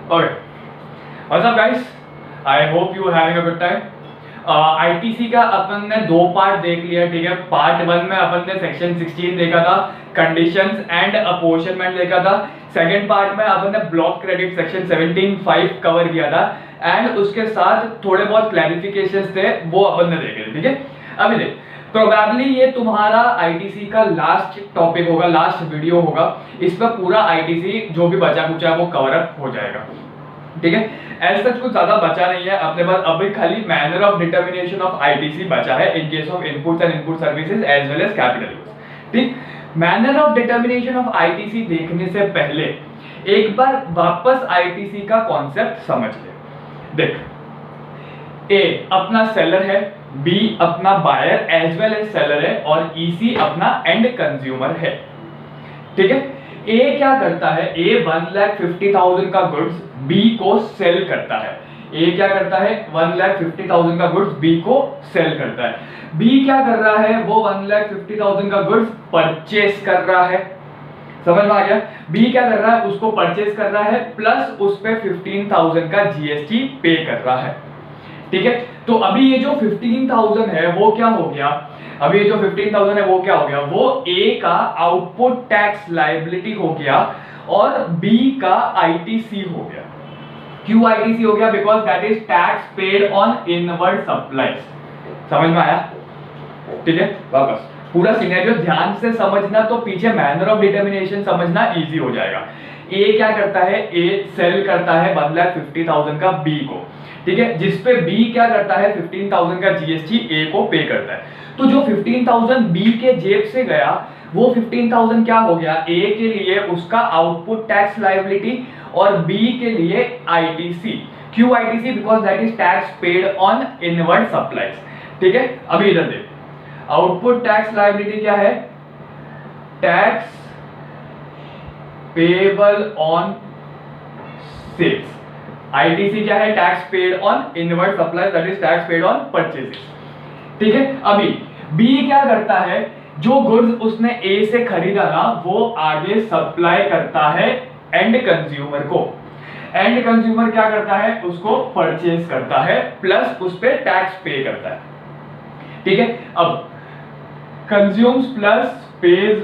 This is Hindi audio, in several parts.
Okay. What's up guys? I hope you are having a good time. ITC का अपन ने दो पार्ट देख लिया, ठीक है। पार्ट वन में अपन ने सेक्शन 16 देखा था, कंडीशंस एंड अपॉर्शनमेंट देखा था। सेकंड पार्ट में अपन ने ब्लॉक क्रेडिट सेक्शन 17(5) कवर किया था एंड उसके साथ थोड़े बहुत क्लैरिफिकेशंस थे, वो अपन ने देखे थे, ठीक है। अभी देख, प्रोबेबली ये तुम्हारा आईटीसी का लास्ट टॉपिक होगा, लास्ट वीडियो होगा। इस पर पूरा आईटीसी जो भी बचा कुचा है वो कवर अप हो जाएगा, ठीक है। एज सच कुछ ज्यादा बचा नहीं है अपने पास, अभी खाली manner of determination of ITC बचा है in case of inputs and input services as well as capital goods, ठीक। Manner of determination of ITC देखने से पहले एक बार वापस आईटीसी का कॉन्सेप्ट समझ ले। देख, ए अपना सेलर है, बी अपना buyer as well as seller है और ईसी अपना एंड कंज्यूमर है, ठीक है। ए क्या करता है, ए 1,50,000 का गुड्स बी को सेल करता है। ए क्या करता है, 1,50,000 का गुड्स बी को सेल करता है। बी क्या कर रहा है, वो 1,50,000 का गुड्स परचेस कर रहा है। समझ में आ गया? बी क्या कर रहा है, उसको परचेस कर रहा है प्लस उस पे 15,000 का जीएसटी पे कर रहा है, ठीक है। तो अभी ये जो 15,000 है वो क्या हो गया, अभी ये जो 15,000 है वो क्या हो गया, वो ए का आउटपुट टैक्स लायबिलिटी हो गया और बी का आईटीसी हो गया। क्यों आईटीसी हो गया? Because that is tax paid on inward supplies. समझ में आया? ठीक है। वापस पूरा सिनेरियो ध्यान से समझना, तो पीछे मैनर ऑफ डिटर्मिनेशन समझना इजी हो जाएगा। ए क्या करता है, ए सेल करता है 1,50,000 का बी को, ठीक है, जिसपे बी क्या करता है 15,000 का जीएसटी ए को पे करता है। तो जो 15,000 बी के जेब से गया वो 15,000 क्या हो गया, ए के लिए उसका आउटपुट टैक्स लायबिलिटी और बी के लिए आईटीसी। क्यों ITC? Because that is tax paid on inward supplies, ठीक है। अभी इधर देख, आउटपुट टैक्स लायबिलिटी क्या है, tax payable on sales. ITC क्या है, tax paid on inward supplies, that is tax paid on purchases, ठीक है। अभी बी क्या करता है, जो गुड्स उसने ए से खरीदा ना वो आगे सप्लाई करता है एंड कंज्यूमर को। एंड कंज्यूमर क्या करता है, उसको परचेज करता है प्लस उस पे टैक्स पे करता है, ठीक है। अब कंज्यूम्स प्लस पेज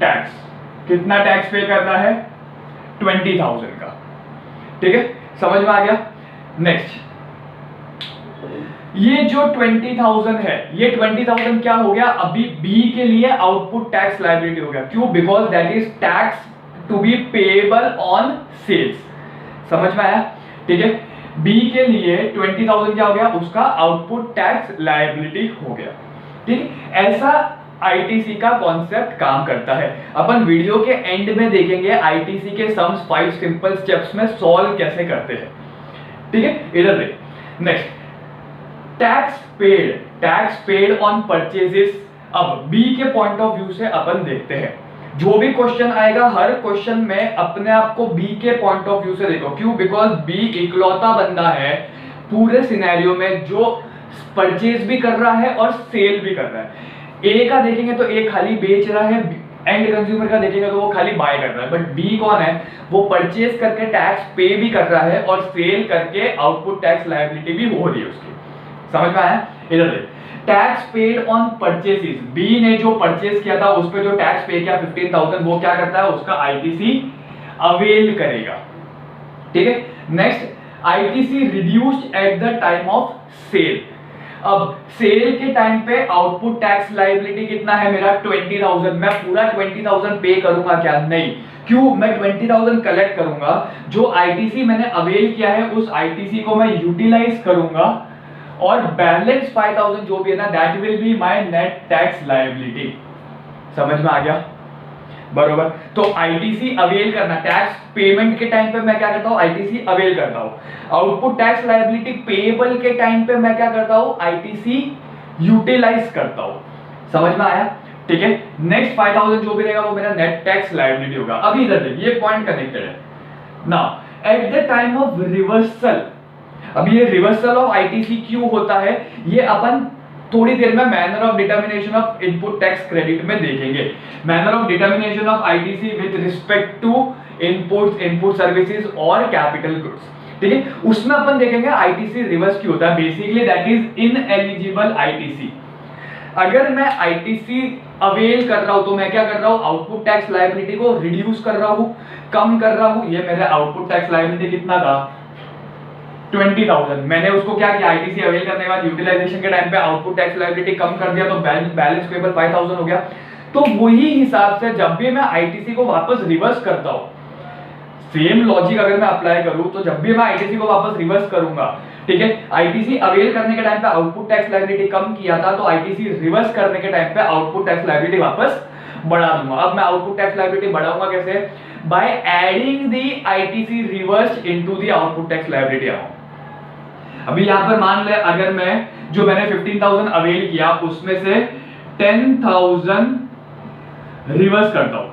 टैक्स, कितना टैक्स पे करना है, 20,000 का, ठीक है। समझ में आ गया? नेक्स्ट, ये जो 20,000 है, ये 20,000 क्या हो गया, अभी बी के लिए आउटपुट टैक्स लायबिलिटी हो गया। क्यों? Because that is tax to be payable on sales. समझ में आया? ठीक है। बी के लिए 20,000 क्या हो गया, उसका आउटपुट टैक्स लायबिलिटी हो गया, ठीक। ऐसा आईटीसी का कॉन्सेप्ट काम करता है। अपन वीडियो के एंड में देखेंगे आईटीसी के सम्स 5 सिंपल स्टेप्स में सॉल्व कैसे करते हैं, ठीक है। इधर देख, next, tax paid on purchases. अब बी के पॉइंट ऑफ व्यू से अपन देखते हैं, जो भी क्वेश्चन आएगा हर क्वेश्चन में अपने आप को बी के पॉइंट ऑफ व्यू से देखो। क्यों? बिकॉज बी इकलौता बंदा है पूरे सिनेरियो में जो परचेज भी कर रहा है और सेल भी कर रहा है। ए का देखेंगे तो ए खाली बेच रहा है, एंड कंज्यूमर का देखेंगे तो वो खाली बाय कर रहा है। बट बी कौन है, वो परचेज करके टैक्स पे भी कर रहा है और सेल करके आउटपुट टैक्स लायबिलिटी भी हो रही है उसकी। समझ में आया? इधर देख, tax paid on purchases, B ने जो परचेज किया था उस पे जो टैक्स पे किया 15,000, वो क्या करता है, उसका आईटीसी अवेल करेगा, ठीक है। Next, ITC reduced at the time of sale. अब सेल के टाइम पे आउटपुट टैक्स लायबिलिटी कितना है मेरा, 20,000। मैं पूरा 20,000 पे करूंगा क्या? नहीं। क्यों? मैं 20,000 कलेक्ट करूंगा, जो आईटीसी मैंने अवेल किया है उस आईटीसी को मैं यूटिलाइज करूंगा और बैलेंस 5,000 जो भी है ना, that will be my net tax liability. समझ में आ गया? बरोबर। तो आईटीसी अवेल करना, टैक्स पेमेंट के टाइम पे मैं क्या करता हूं, आईटीसी अवेल करता हूं। आउटपुट टैक्स लायबिलिटी पेएबल के टाइम पे मैं क्या करता हूं, आईटीसी यूटिलाइज करता हूं। समझ में आया? ठीक है। नेक्स्ट 5,000 जो भी रहेगा वो मेरा नेट टैक्स लायबिलिटी होगा। अभी इधर देखिए, ये पॉइंट कनेक्टेड है now. Eight the time of reversal, अभी ये रिवर्सल ऑफ आईटीसी क्यों होता है ये अपन थोड़ी देर में manner of determination input tax credit में देखेंगे। Manner of determination of ITC with respect to inputs, input services और कैपिटल गुड्स। ठीक है, उसमें अपन देखेंगे आईटीसी रिवर्स क्यों होता है। Basically that is ineligible ITC. अगर मैं आईटीसी अवेल कर रहा हूं तो मैं क्या कर रहा हूं, आउटपुट टैक्स लायबिलिटी को रिड्यूस कर रहा हूं, कम कर रहा हूं। ये मेरा आउटपुट टैक्स लायबिलिटी कितना था, 20,000। मैंने उसको क्या किया, आईटीसी अवेल करने के बाद यूटिलाइजेशन के टाइम पे आउटपुट टैक्स लायबिलिटी कम कर दिया, तो बैलेंस पेबल 5,000 हो गया। तो वही हिसाब से जब भी मैं आईटीसी को वापस रिवर्स करता हूं, सेम लॉजिक अगर मैं अप्लाई करूं, तो जब भी मैं आईटीसी को वापस रिवर्स करूंगा, ठीक है, आईटीसी अवेल करने के टाइम पे आउटपुट टैक्स लायबिलिटी कम किया था, तो आईटीसी रिवर्स करने के टाइम पे आउटपुट टैक्स लायबिलिटी वापस बढ़ा दूंगा। अब मैं आउटपुट टैक्स लायबिलिटी बढ़ाऊंगा कैसे, by adding the ITC reverse into the output tax liability amount. अभी यहां पर मान ले, अगर मैं जो मैंने 15,000 अवेल किया उसमें से 10,000 रिवर्स करता हूं,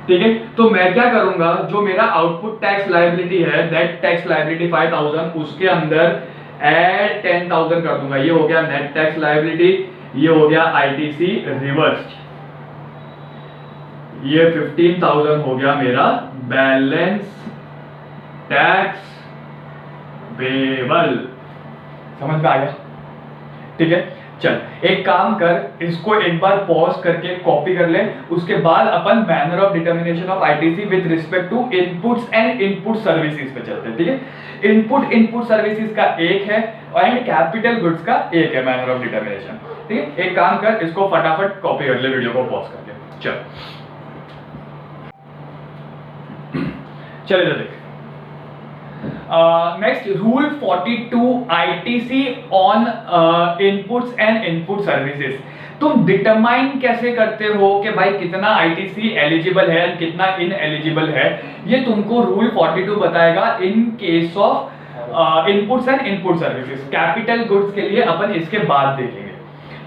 ठीक है, तो मैं क्या करूंगा, जो मेरा आउटपुट टैक्स लायबिलिटी है, दैट टैक्स लायबिलिटी 5,000, उसके अंदर ऐड 10,000 कर दूंगा। ये हो गया नेट टैक्स लायबिलिटी, ये हो गया आईटीसी रिवर्स्ड, ये 15,000 हो गया मेरा बैलेंस टैक्स पेबल। समझ में आ गया, ठीक है। चल एक काम कर, इसको एक बार पॉज करके कॉपी कर ले, उसके बाद अपन manner of determination of ITC with respect to inputs and input services पे चलते हैं। ठीक है, इनपुट सर्विसेज का एक है एंड कैपिटल गुड्स का एक है मैनर ऑफ डिटर्मिनेशन। ठीक है, एक काम कर, इसको फटाफट कॉपी कर ले, वीडियो को पॉज करके। चल इधर देख। Next rule 42 ITC on inputs and input services. तुम डिटरमाइन कैसे करते हो कि भाई कितना आईटीसी एलिजिबल है कितना इनएलिजिबल है, ये तुमको रूल 42 बताएगा इन case of inputs and input services. Capital goods के लिए अपन इसके बाद देखेंगे।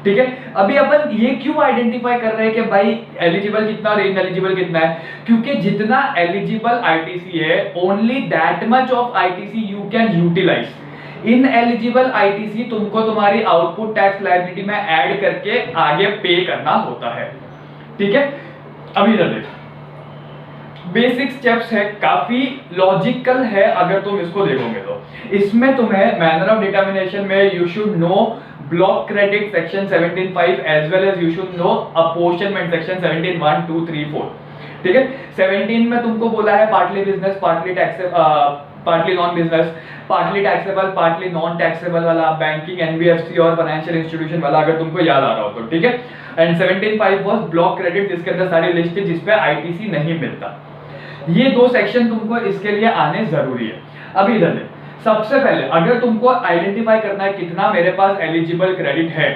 ठीक है, अभी अपन ये क्यों आइडेंटिफाई कर रहे हैं कि भाई एलिजिबल कितना और इनएलिजिबल कितना है, क्योंकि जितना एलिजिबल आईटीसी है only that much of ITC you can utilise. Ineligible ITC तुमको तुम्हारी आउटपुट टैक्स लायबिलिटी में ऐड करके आगे पे करना होता है। ठीक है, अभी इधर देख, बेसिक स्टेप्स है, काफी लॉजिकल है अगर तुम इसको देखोगे तो। इसमें तुम्हें मैनर ऑफ डिटर्मिनेशन में you should know block credit section 17(5) as well as you should know apportionment section 17(1), 2, 3, 4। ठीक है, 17 में तुमको बोला है partly business, partly non business, partly taxable, partly non taxable वाला, बैंकिंग, एनबीएफसी और फाइनेंशियल इंस्टीट्यूशन वाला, अगर तुमको याद आ रहा हो तो। ठीक है, एंड 17(5) वाज ब्लॉक क्रेडिट, जिसके अंदर सारी लिस्ट है जिसपे आईटीसी नहीं मिलता। ये दो सेक्शन तुमको इसके लिए आने जरूरी है। अभी इधर देख, सबसे पहले अगर तुमको आइडेंटिफाई करना है कितना मेरे पास एलिजिबल क्रेडिट है,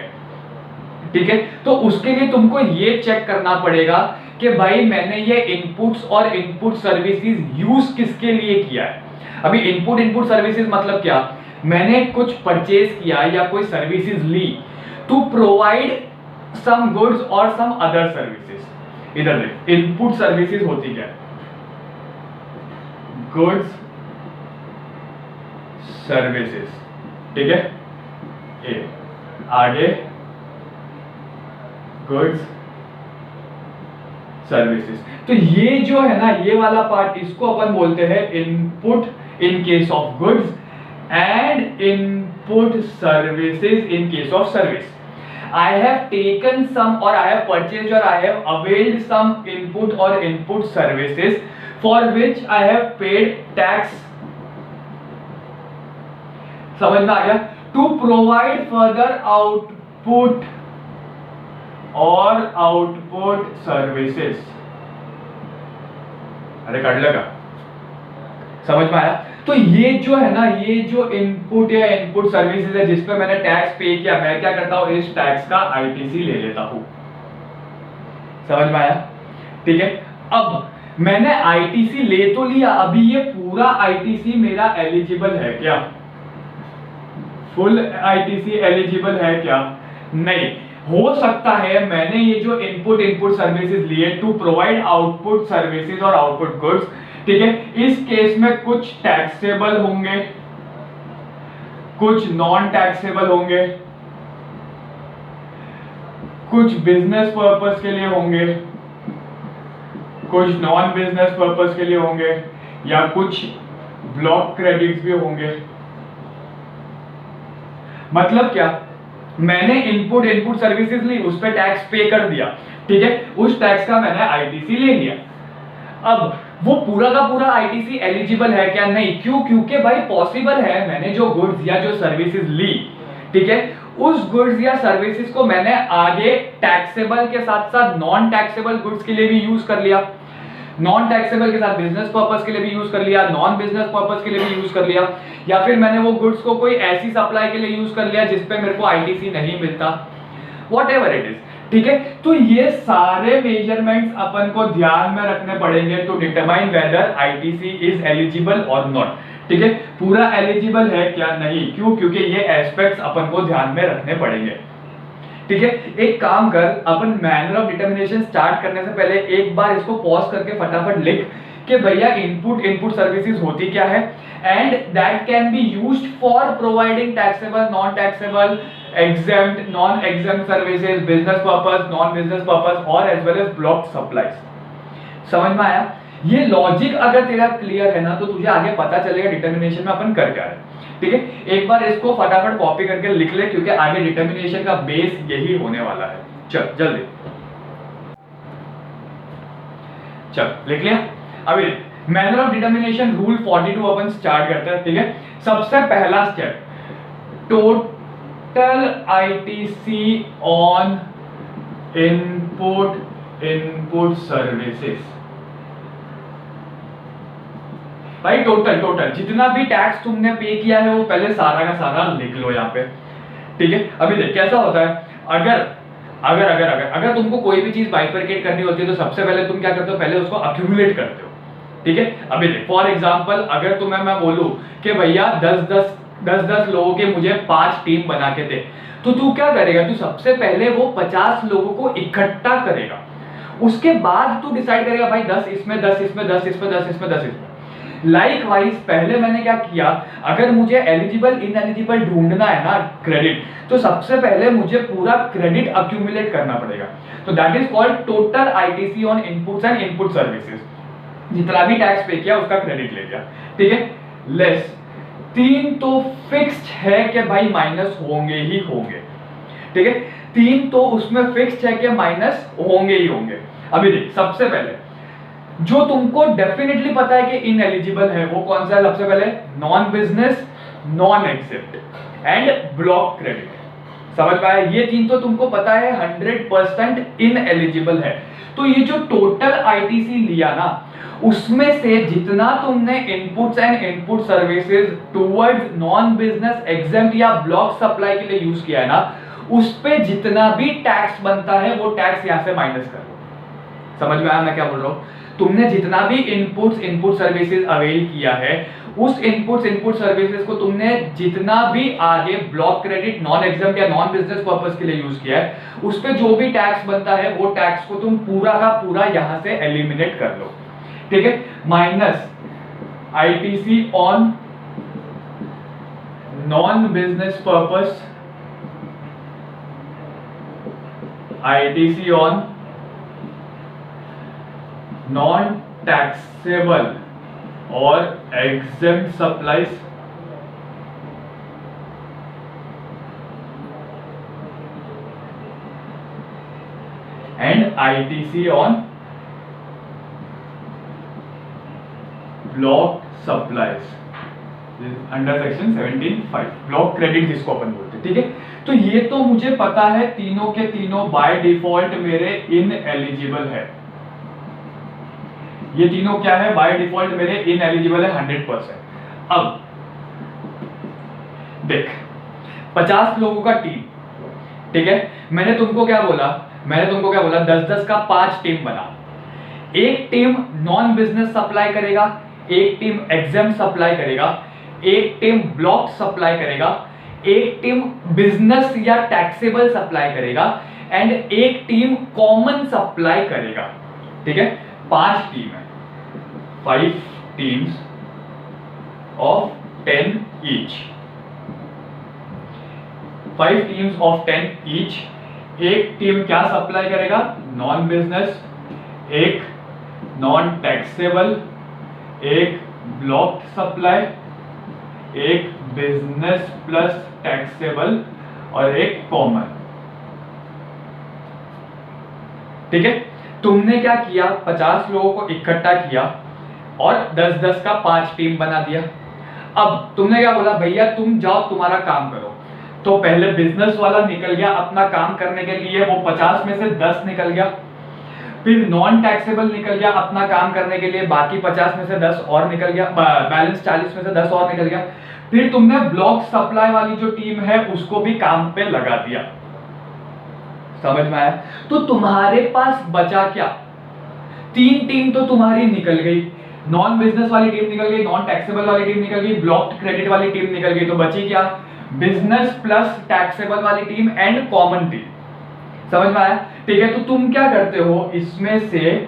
ठीक है, तो उसके लिए तुमको ये चेक करना पड़ेगा कि भाई मैंने ये इनपुट्स और इनपुट सर्विसेज यूज किसके लिए किया है। अभी इनपुट सर्विसेज मतलब क्या, मैंने कुछ परचेज किया या कोई सर्विसेज ली टू प्रोवाइड सम गुड्स और सम अदर सर्विसेज। इधर देख, इनपुट सर्विसेज होती क्या है, गुड्स सर्विसेज। ठीक है, ए आगे गुड्स सर्विसेज। तो ये जो है ना, ये वाला पार्ट, इसको अपन बोलते हैं input in case of goods and input services in case of service. I have taken some or I have purchased or I have availed some input or input services for which I have paid tax। समझ में आ गया? To provide further output or output services। अरे कट लगा, समझ में आया? तो ये जो है ना, ये जो इनपुट या इनपुट सर्विसेज है जिस पे मैंने टैक्स पे किया, मैं क्या करता हूं, इस टैक्स का आईटीसी ले लेता हूं। समझ में आया? ठीक है, अब मैंने आईटीसी ले तो लिया, अभी ये पूरा आईटीसी मेरा एलिजिबल है क्या, फुल आईटीसी एलिजिबल है क्या? नहीं हो सकता है मैंने ये जो इनपुट सर्विसेज लिए टू प्रोवाइड आउटपुट सर्विसेज और आउटपुट गुड्स, ठीक है, इस केस में कुछ टैक्सेबल होंगे, कुछ नॉन टैक्सेबल होंगे, कुछ बिजनेस पर्पस के लिए होंगे, कुछ नॉन बिजनेस पर्पस के लिए होंगे या कुछ ब्लॉक क्रेडिट्स भी होंगे। मतलब क्या, मैंने इनपुट सर्विसेज ली, उस पर टैक्स पे कर दिया, ठीक है, उस टैक्स का मैंने आईटीसी ले लिया। अब वो पूरा का पूरा आईटीसी एलिजिबल है क्या? नहीं। क्यों? क्योंकि भाई पॉसिबल है मैंने जो गुड्स या जो सर्विसेज ली, ठीक है, उस गुड्स या सर्विसेज को मैंने आगे टैक्सेबल के साथ साथ नॉन टैक्सेबल गुड्स के लिए भी यूज कर लिया, नॉन टैक्सेबल के साथ बिजनेस पर्पस के लिए भी यूज कर लिया, नॉन बिजनेस पर्पस के लिए भी यूज कर लिया, या फिर मैंने वो गुड्स को कोई ऐसी सप्लाई के लिए यूज कर लिया जिसपे मेरे को आईटीसी नहीं मिलता, व्हाटएवर इट इज, ठीक है। तो ये सारे मेजरमेंट्स अपन को ध्यान में रखने पड़ेंगे to determine whether ITC is eligible और नॉट, ठीक है, पूरा एलिजिबल है क्या? नहीं। क्यों? क्योंकि ये एस्पेक्ट्स अपन को ध्यान में रखने पड़ेंगे, ठीक है। एक काम कर, अपन मैनर ऑफ डिटर्मिनेशन स्टार्ट करने से पहले एक बार इसको पॉज करके फटाफट लिख कि भैया इनपुट सर्विसेज होती क्या है, and that can be used for providing taxable, non taxable, exempt, non exempt services, business purpose, non business purpose और as well as block supplies. समझ में आया? ये लॉजिक अगर तेरा क्लियर है ना तो तुझे आगे पता चलेगा डिटर्मिनेशन में अपन कर क्या है, ठीक है। एक बार इसको फटाफट कॉपी करके लिख ले क्योंकि आगे डिटर्मिनेशन का बेस यही होने वाला है। चल जल्दी चल लिख लिया। अभी manner of determination rule 42 upon start करते हैं, ठीक है। सबसे पहला step, total ITC on input services. भाई टोटल जितना भी टैक्स तुमने पे किया है वो पहले सारा का सारा लिख लो यहाँ पे, ठीक है। अभी देख कैसा होता है, अगर तुमको कोई भी चीज बाइफरकेट करनी होती है तो सबसे पहले तुम क्या करते हो, पहले उसको अक्यूमुलेट करते हो, ठीक है। अभी देख फॉर एग्जांपल अगर तुम्हें मैं बोलूं कि भैया 10 लोगों के मुझे 5 टीम बना के दे, तो तू क्या करेगा, तू सबसे पहले वो 50 लोगों को इकट्ठा करेगा, उसके बाद तू डिसाइड करेगा भाई 10 इसमें, 10 इसमें, 10 इसमें, 10 इसमें, 10 इसमें। लाइकवाइज पहले मैंने क्या किया, अगर मुझे एलिजिबल इनएलिजिबल ढूंढना है ना क्रेडिट, तो सबसे पहले मुझे पूरा क्रेडिट अक्यूमुलेट करना पड़ेगा। तो that is called total ITC on inputs and input services. जितना भी टैक्स पे किया उसका क्रेडिट ले लिया, ठीक है। लेस 3 तो फिक्स्ड है कि भाई माइनस होंगे ही होंगे, ठीक है। 3 तो उसमें फिक्स्ड है कि माइनस होंगे ही होंगे। अभी देख सबसे पहले जो तुमको डेफिनेटली पता है कि इनएलिजिबल है वो कौन सा है, सबसे पहले non business, non except and block credit. समझ पाया? ये 3 तो तुमको पता है 100% इनएलिजिबल है। तो ये जो टोटल आईटीसी लिया ना, उसमें से जितना तुमने inputs and input services towards non business exempt या ब्लॉक सप्लाई के लिए यूज किया है ना, उस पे जितना भी टैक्स बनता है वो टैक्स यहां से माइनस कर लो। समझ में आया मैं क्या बोल रहा हूं? तुमने जितना भी इनपुट सर्विसेज अवेल किया है, उस इनपुट सर्विसेज को तुमने जितना भी आगे ब्लॉक क्रेडिट, नॉन एग्जेम्प्ट या नॉन बिजनेस पर्पस के लिए यूज किया है, उस पे जो भी टैक्स बनता है वो टैक्स को तुम पूरा का पूरा यहां से एलिमिनेट कर लो, ठीक है। Minus ITC on non business purpose, ITC on non taxable और exempt supplies and ITC on block supplies under section 17(5) block credit जिसको अपन बोलते हैं, ठीक है। तो ये तो मुझे पता है तीनों के तीनों बाय डिफॉल्ट मेरे इनएलिजिबल है। ये तीनों क्या है, बाय डिफॉल्ट मेरे इनएलिजिबल है 100%। अब देख 50 लोगों का टीम, ठीक है। मैंने तुमको क्या बोला 10-10 का 5 टीम बना। एक टीम नॉन बिजनेस सप्लाई करेगा, एक टीम एग्जेम्प्ट सप्लाई करेगा, एक टीम ब्लॉक सप्लाई करेगा, एक टीम बिजनेस या टैक्सेबल सप्लाई करेगा एंड एक टीम कॉमन सप्लाई करेगा, ठीक है। 5 टीम है, 5 teams of 10 each, 5 teams of 10 each. एक टीम क्या सप्लाई करेगा, नॉन बिजनेस, एक नॉन टैक्सेबल, एक ब्लॉक सप्लाई, एक बिजनेस प्लस टैक्सेबल और एक कॉमन। ठीक है, तुमने क्या किया, 50 लोगों को इकट्ठा किया और 10-10 का 5 टीम बना दिया। अब तुमने क्या बोला, भैया तुम जाओ तुम्हारा काम करो। तो पहले बिजनेस वाला निकल गया अपना काम करने के लिए, वो 50 में से 10 निकल गया। फिर नॉन टैक्सेबल निकल गया अपना काम करने के लिए, बाकी 50 में से 10 और निकल गया, बैलेंस 40 में से 10 और निकल गया। फिर तुमने ब्लॉक सप्लाई वाली जो टीम है उसको भी काम पे लगा दिया। समझ में आया? तो तुम्हारे पास बचा क्या, 3 टीम तो तुम्हारी निकल गई, नॉन बिजनेस वाली टीम निकल गई, नॉन टैक्सेबल वाली टीम निकल गई, ब्लॉक क्रेडिट वाली टीम निकल गई। तो बची क्या, बिजनेस प्लस टैक्सेबल वाली टीम एंड कॉमन टीम। समझ में आया? ठीक है, तो तुम क्या करते हो, इसमें से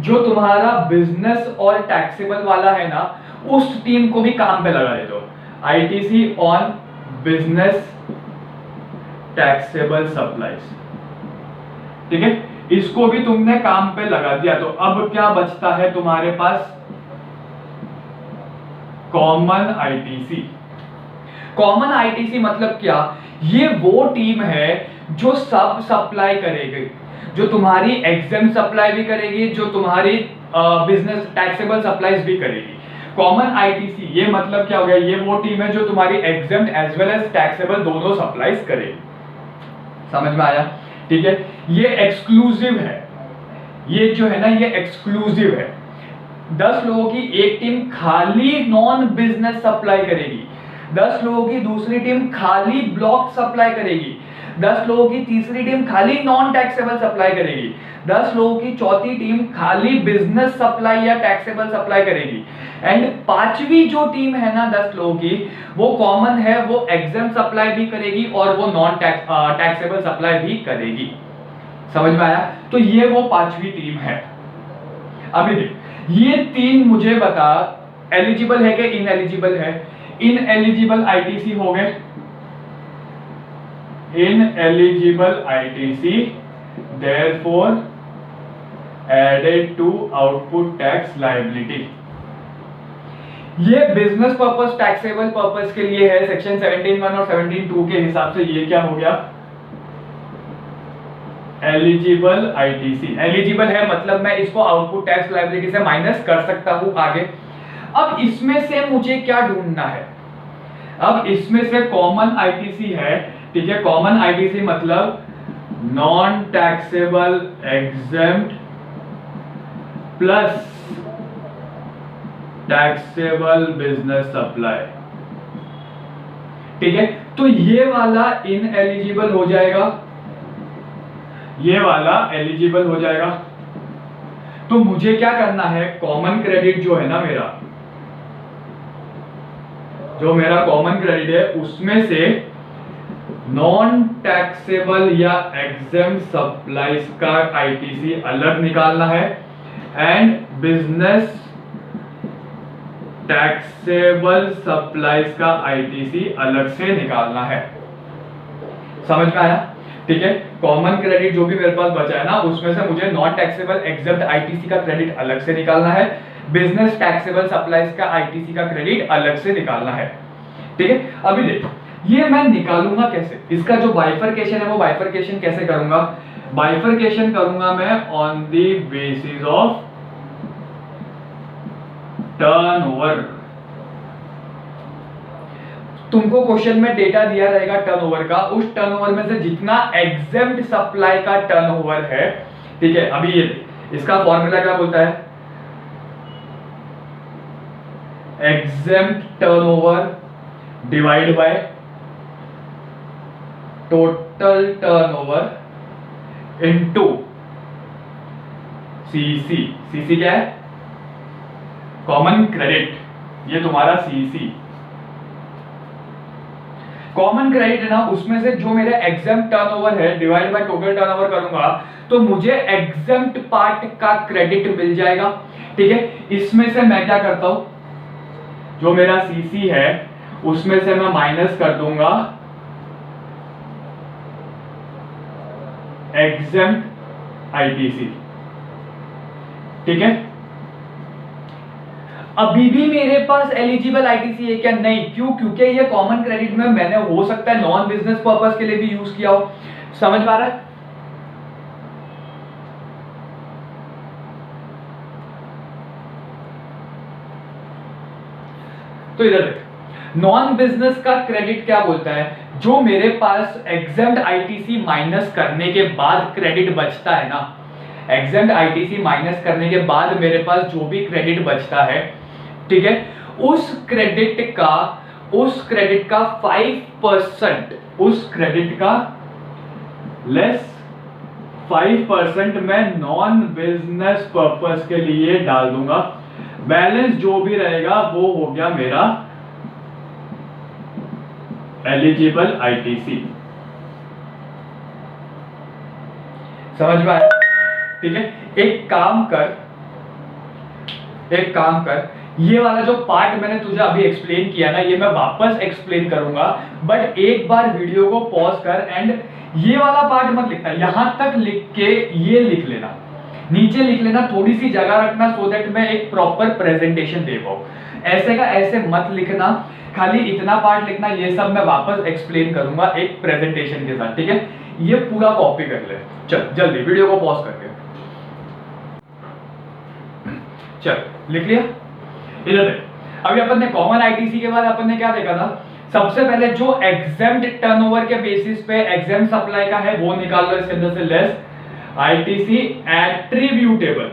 जो तुम्हारा बिजनेस और टैक्सेबल वाला है ना, उस टीम को भी काम पे लगा देते हो। ITC on business taxable supplies. ठीक है, इसको भी तुमने काम पे लगा दिया। तो अब क्या बचता है तुम्हारे पास, कॉमन आईटीसी। कॉमन आईटीसी मतलब क्या, ये वो टीम है जो सब सप्लाई करेगी, जो तुम्हारी एग्जाम सप्लाई भी करेगी, जो तुम्हारी बिजनेस टैक्सेबल सप्लाईज भी करेगी। कॉमन आईटीसी ये मतलब क्या हो गया, ये वो टीम है जो तुम्हारी exam as well as taxable दोनों सप्लाईज करेगी। समझ में आया? ठीक है, ये एक्सक्लूसिव है, ये जो है ना ये एक्सक्लूसिव है। 10 लोगों की एक टीम खाली नॉन बिजनेस सप्लाई करेगी, 10 लोगों की दूसरी टीम खाली ब्लॉक सप्लाई करेगी, 10 लोगों की तीसरी टीम खाली नॉन टैक्सेबल सप्लाई करेगी, 10 लोगों की चौथी टीम खाली बिजनेस सप्लाई या टैक्सेबल सप्लाई करेगी, एंड पांचवी जो टीम है ना 10 लोगों की, वो कॉमन है, वो एग्जाम सप्लाई भी करेगी और वो नॉन टैक्सेबल सप्लाई भी करेगी। समझ में आया? तो ये वो पांचवी टीम है। अभी देख, ये 3 मुझे बता एलिजिबल है कि इनएलिजिबल है। इनएलिजिबल आईटीसी हो गए, ineligible ITC therefore added to output tax liability। ये बिजनेस पर्पस टैक्सेबल पर्पस के लिए है, सेक्शन 17(1) और 17(2) के हिसाब से ये क्या हो गया, एलिजिबल आईटीसी। एलिजिबल है मतलब मैं इसको आउटपुट टैक्स लायबिलिटी से माइनस कर सकता हूं आगे। अब इसमें से मुझे क्या ढूंढना है, अब इसमें से कॉमन आईटीसी है। ठीक है, कॉमन आईटीसी मतलब non taxable exempt plus taxable business supply. ठीक है, तो ये वाला इनएलिजिबल हो जाएगा, ये वाला एलिजिबल हो जाएगा। तो मुझे क्या करना है, कॉमन क्रेडिट जो है ना मेरा, जो मेरा कॉमन क्रेडिट है उसमें से नॉन टैक्सेबल या एग्जेम्प्ट सप्लाईज का आईटीसी अलग निकालना है एंड बिजनेस टैक्सेबल सप्लाईज का आईटीसी अलग से निकालना है। समझ में आया? ठीक है, कॉमन क्रेडिट जो भी मेरे पास बचा है ना उसमें से मुझे नॉन टैक्सेबल एग्जेम्प्ट आईटीसी का क्रेडिट अलग से निकालना है, बिजनेस टैक्सेबल सप्लाईज का आईटीसी का क्रेडिट अलग से निकालना है। ठीक है, अभी देखो ये मैं निकालूंगा कैसे, इसका जो बाइफरकेशन है वो बाइफरकेशन कैसे करूंगा, बाइफरकेशन करूंगा मैं on the basis of turnover. तुमको क्वेश्चन में डेटा दिया रहेगा टर्नओवर का, उस टर्नओवर में से जितना एग्जेम्प्ट सप्लाई का टर्नओवर है, ठीक है, अभी ये इसका फॉर्मूला क्या बोलता है, exempt turnover divide by total turnover into CC. CC क्या है, कॉमन क्रेडिट, ये तुम्हारा सीसी। कॉमन क्रेडिट है ना, उसमें से जो मेरा एग्जेम्प्ट टर्नओवर है डिवाइड बाय टोटल टर्नओवर करूंगा तो मुझे एग्जेम्प्ट पार्ट का क्रेडिट मिल जाएगा। ठीक है, इसमें से मैं क्या करता हूं, जो मेरा सीसी है उसमें से मैं माइनस कर दूंगा एग्जेम्प्ट आईटीसी। ठीक है, अभी भी मेरे पास एलिजिबल आईटीसी है क्या? नहीं। क्यों? क्योंकि ये कॉमन क्रेडिट में मैंने हो सकता है नॉन बिजनेस पर्पस के लिए भी यूज किया हो। समझ पा रहा है? तो इधर देख, नॉन बिजनेस का क्रेडिट क्या बोलता है? जो मेरे पास एग्जेम्प्ट आईटीसी माइनस करने के बाद क्रेडिट बचता है ना, एग्जेम्प्ट आईटीसी माइनस करने के बाद मेरे पास जो भी क्रेडिट बचता है, ठीक है, उस क्रेडिट का 5%, उस क्रेडिट का लेस 5% मैं नॉन बिजनेस पर्पस के लिए डाल दूंगा। बैलेंस जो भी रहेगा वो हो गया मेरा एलिजिबल आईटीसी। समझ में आया? ठीक है, एक काम कर, ये वाला जो पार्ट मैंने तुझे अभी एक्सप्लेन किया ना, ये मैं वापस एक्सप्लेन करूंगा, बट एक बार वीडियो को पॉज कर एंड ये वाला पार्ट मत लिखना, यहां तक लिख के ये लिख लेना, नीचे लिख लेना, थोड़ी सी जगह रखना सो दैट मैं एक प्रॉपर प्रेजेंटेशन दे पाऊं। ऐसे का ऐसे मत लिखना, खाली इतना पार्ट लिखना, ये सब मैं वापस एक्सप्लेन करूंगा एक प्रेजेंटेशन के साथ, ठीक है? ये पूरा कॉपी कर ले। चल जल्दी वीडियो को पॉज करके चल, लिख लिया? इधर देख, अभी अपन ने कॉमन आईटीसी के बाद अपन ने क्या देखा था? सबसे पहले जो एग्जेम्प्ट टर्नओवर के बेसिस पे एग्जेम्प्ट सप्लाई का है वो निकाल लो, इसके अंदर से less ITC attributable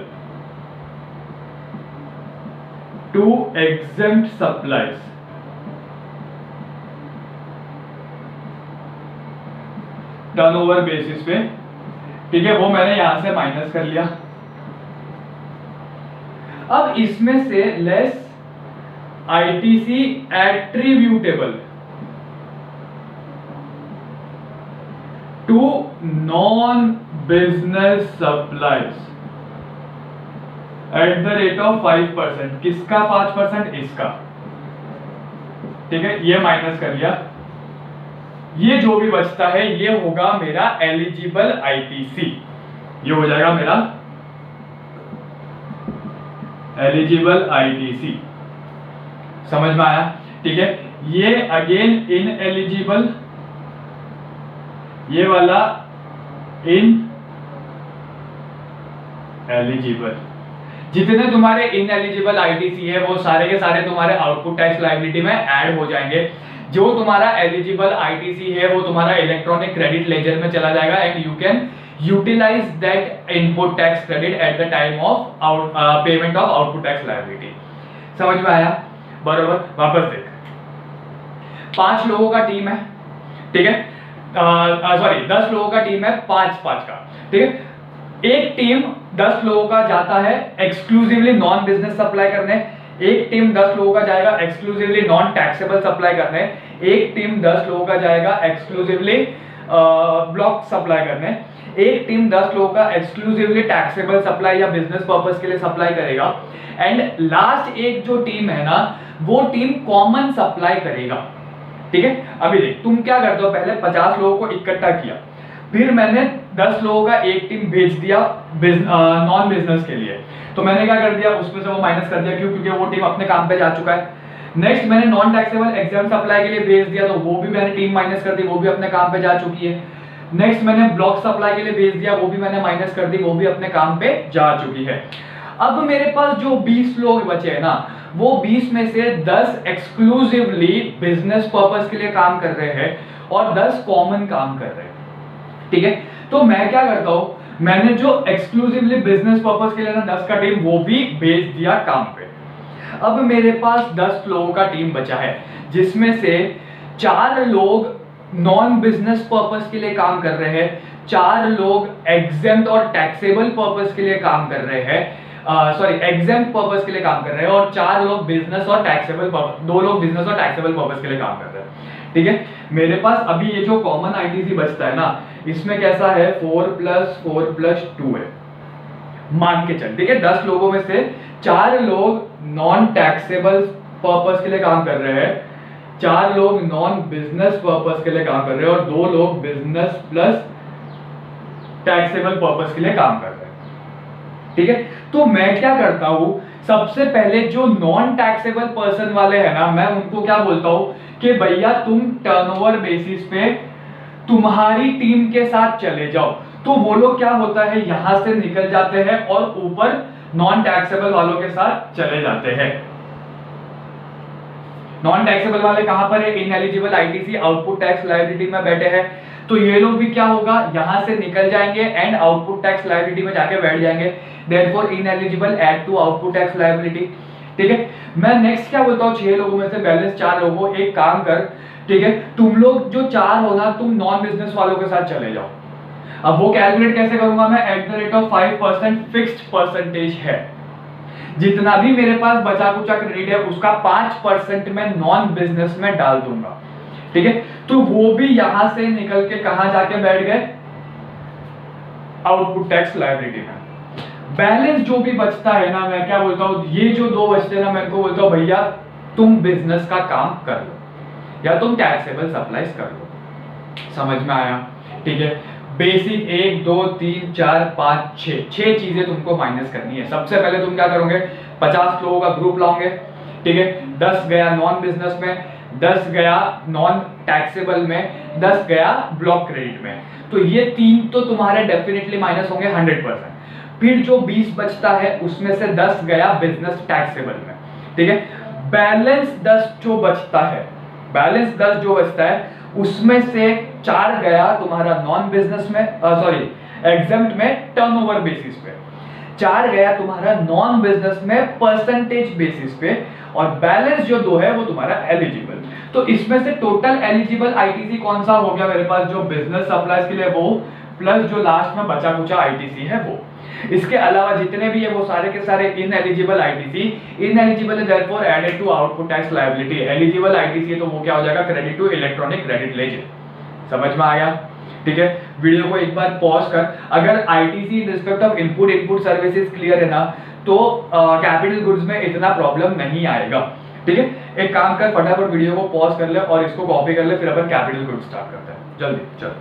to exempt supplies, turnover basis पे, ठीक है, वो मैंने यहां से माइनस कर लिया। अब इसमें से less ITC attributable to non business supplies at the rate of 5%। किसका 5%? इसका, ठीक है, ये माइनस कर लिया। ये जो भी बचता है ये होगा मेरा एलिजिबल आईटीसी, ये हो जाएगा मेरा एलिजिबल आईटीसी। समझ में आया? ठीक है, ये अगेन इन एलिजिबल, ये वाला इन एलिजिबल। जितने तुम्हारे इन एलिजिबल आईटीसी है वो सारे के सारे तुम्हारे आउटपुट टैक्स लायबिलिटी में ऐड हो जाएंगे। जो तुम्हारा एलिजिबल आईटीसी है वो तुम्हारा इलेक्ट्रॉनिक क्रेडिट लेजर में चला जाएगा and you can utilise that input tax credit at the time of payment of output tax liability. समझ में आया? बरोबर। वापस देख, 5 लोगों का टीम है, ठीक है, सॉरी 10 लोगों का टीम है, 5-5 का, ठीक है। एक टीम 10 लोगों का जाता है एक्सक्लूसिवली नॉन बिजनेस सप्लाई करने, एक टीम 10 लोगों का जाएगा एक्सक्लूसिवली नॉन टैक्सेबल सप्लाई करने, एक टीम 10 लोगों का जाएगा एक्सक्लूसिवली ब्लॉक सप्लाई करने, एक टीम 10 लोगों का एक्सक्लूसिवली टैक्सेबल सप्लाई या बिजनेस पर्पस के लिए सप्लाई करेगा एंड लास्ट एक जो टीम है ना वो टीम कॉमन सप्लाई करेगा, ठीक है। अभी देख, तुम क्या करते हो, पहले 50 लोगों को इकट्ठा किया, फिर मैंने 10 लोगों का एक टीम भेज दिया नॉन बिजनेस के लिए, तो मैंने क्या कर दिया, उसमें से वो माइनस कर दिया, क्यों? क्योंकि वो टीम अपने काम पे जा चुका है। नेक्स्ट मैंने नॉन टैक्सेबल एग्जाम सप्लाई के लिए भेज दिया, तो वो भी मैंने टीम माइनस कर दी, वो भी अपने काम पे जा चुकी है। नेक्स्ट मैंने ब्लॉक सप्लाई के लिए भेज दिया, वो भी मैंने माइनस कर दी, वो भी अपने काम पे जा चुकी है। अब मेरे पास जो 20 लोग बचे हैं ना, वो 20 में से 10 एक्सक्लूसिवली बिजनेस पर्पस के लिए काम कर रहे हैं और 10 कॉमन काम कर रहे हैं, ठीक है। तो मैं क्या करता हूं, मैंने जो एक्सक्लूसिवली बिजनेस पर्पस के लिए ना 10 का टीम वो भी भेज दिया काम पे। अब मेरे पास 10 लोगों का टीम बचा है, जिसमें से 4 लोग नॉन बिजनेस पर्पस के लिए काम कर रहे हैं, 4 लोग एग्जेम्प्ट और टैक्सेबल पर्पस के लिए काम कर रहे हैं, सॉरी एग्जेम्प्ट पर्पस के लिए काम कर रहे हैं, और 4 लोग बिजनेस और टैक्सेबल पर्पस, 2 लोग बिजनेस और टैक्सेबल पर्पस के लिए काम कर रहे हैं, ठीक है। मेरे पास अभी ये जो कॉमन आईटीसी बचता है ना, इसमें कैसा है 4+4+2 है, मान के चल, ठीक है। 10 लोगों में से 4 लोग नॉन टैक्सेबल पर्पस के लिए काम कर रहे हैं, 4 लोग नॉन बिजनेस पर्पस के लिए काम कर रहे हैं और 2 लोग बिजनेस प्लस टैक्सेबल पर्पस के लिए काम कर रहे हैं, ठीक है। तो मैं क्या करता हूं, सबसे पहले जो नॉन टैक्सेबल पर्सन वाले हैं ना, मैं उनको क्या बोलता हूं कि भैया तुम टर्नओवर बेसिस पे तुम्हारी टीम के साथ चले जाओ। तो वो लोग क्या होता है, यहां से निकल जाते हैं और ऊपर नॉन टैक्सेबल वालों के साथ चले जाते हैं। नॉन टैक्सेबल वाले कहां पर है, ineligible ITC output tax liability में बैठे हैं। तो ये लोग भी क्या होगा, यहां से निकल जाएंगे एंड आउटपुट टैक्स लायबिलिटी में जाके बैठ जाएंगे। Therefore ineligible add to output tax liability. ठीक है, मैं नेक्स्ट क्या बोलता हूं, 6 लोगों में से बैलेंस 4 लोगों, एक काम कर, ठीक है, तुम लोग जो 4 हो ना, तुम नॉन बिजनेस वालों के साथ चले जाओ। अब वो कैलकुलेट कैसे करूंगा मैं, eight the rate of 5% fixed percentage है। जितना भी मेरे पास बचा कुचा क्रेडिट है उसका 5% मैं नॉन बिजनेस में डाल दूंगा। ठीक है, तो वो भी यहां से निकल के कहां जाके बैठ गए, आउटपुट टैक्स लायबिलिटी में। बैलेंस जो भी बचता है ना, मैं क्या बोलता हूं, ये जो 2 बचते हैं ना, मैं इनको बोलता हूं भैया तुम बिजनेस का काम कर लो या तुम टैक्सेबल सप्लाईज कर लो। समझ में आया? ठीक है, बेसिक 1 2 3 4 5 6 चीजें तुमको माइनस करनी है। सबसे पहले तुम क्या करोगे, 50 लोगों का ग्रुप लाओगे। ठीक है, 10 गया नॉन बिजनेस में, 10 गया नॉन टैक्सेबल में, 10 गया ब्लॉक क्रेडिट में। तो ये 3 तो तुम्हारे डेफिनेटली माइनस होंगे 100%। फिर जो 20 बचता है उसमें से 10 गया बिजनेस टैक्सेबल में। ठीक है, बैलेंस 10 जो बचता है, बैलेंस 10 जो बचता है उसमें से 4 गया तुम्हारा नॉन बिजनेस में, सॉरी एग्जेम्प्ट में टर्नओवर बेसिस पे, 4 गया तुम्हारा नॉन बिजनेस में परसेंटेज बेसिस पे, और बैलेंस जो 2 है वो तुम्हारा एलिजिबल। तो इसमें से टोटल एलिजिबल आईटीसी कौन सा हो गया मेरे पास, जो बिजनेस सप्लाईज के लिए वो, प्लस जो लास्ट में बचा कुचा आईटीसी है वो। इसके अलावा जितने भी है वो सारे के सारे इनएलिजिबल आईटीसी, इनएलिजिबल है therefore added to output tax liability. Eligible ITC है तो वो क्या हो जाएगा, credit to electronic credit ledger. समझ में आया? ठीक है, वीडियो को एक बार पॉज कर, अगर ITC in respect of input services clear है ना, तो कैपिटल गुड्स में इतना प्रॉब्लम नहीं आएगा। ठीक है, एक काम कर, फटाफट वीडियो को पॉज कर ले और इसको कॉपी कर ले, फिर अपन कैपिटल गुड्स स्टार्ट करते हैं। जल्दी चल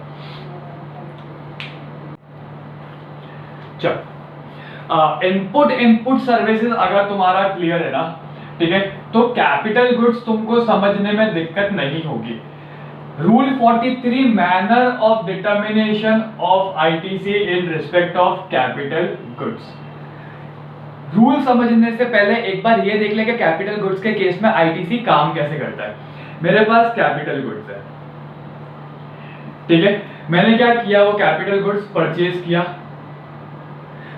चल। इनपुट सर्विसेज अगर तुम्हारा क्लियर है ना, ठीक है, तो कैपिटल गुड्स तुमको समझने में दिक्कत नहीं होगी। Rule 43 manner of determination of ITC in respect of capital goods. Rule समझने से पहले एक बार ये देख ले कि कैपिटल गुड्स के केस में आईटीसी काम कैसे करता है। मेरे पास कैपिटल गुड्स है, ठीक है, मैंने क्या किया, वो कैपिटल गुड्स परचेज किया,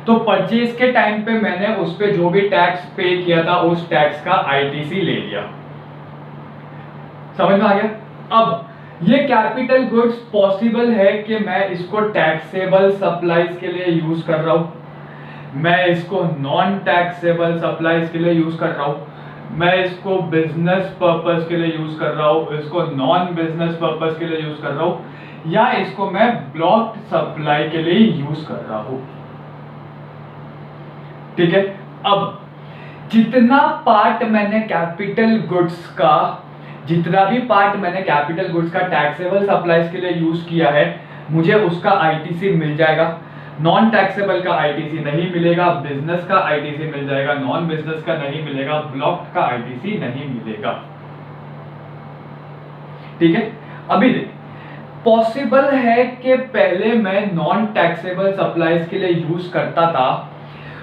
तो परचेज के टाइम पे मैंने उस पे जो भी टैक्स पे किया था उस टैक्स का आईटीसी ले लिया। समझ में आ गया? अब ये कैपिटल गुड्स पॉसिबल है कि मैं इसको टैक्सेबल सप्लाईज के लिए यूज कर रहा हूं, मैं इसको नॉन टैक्सेबल सप्लाईज के लिए यूज कर रहा हूं, मैं इसको बिजनेस पर्पस के लिए यूज कर रहा हूं, इसको नॉन बिजनेस पर्पस के लिए यूज कर रहा हूं, या इसको मैं ब्लॉक सप्लाई के लिए यूज कर रहा हूं। ठीक है, अब जितना पार्ट मैंने कैपिटल गुड्स का, जितना भी पार्ट मैंने कैपिटल गुड्स का टैक्सेबल सप्लाईज के लिए यूज किया है, मुझे उसका आईटीसी मिल जाएगा। नॉन टैक्सेबल का आईटीसी नहीं मिलेगा, बिजनेस का आईटीसी मिल जाएगा, नॉन बिजनेस का नहीं मिलेगा, ब्लॉक का आईटीसी नहीं मिलेगा। ठीक है, अभी देख, पॉसिबल है कि पहले मैं नॉन टैक्सेबल सप्लाईज के लिए यूज करता था,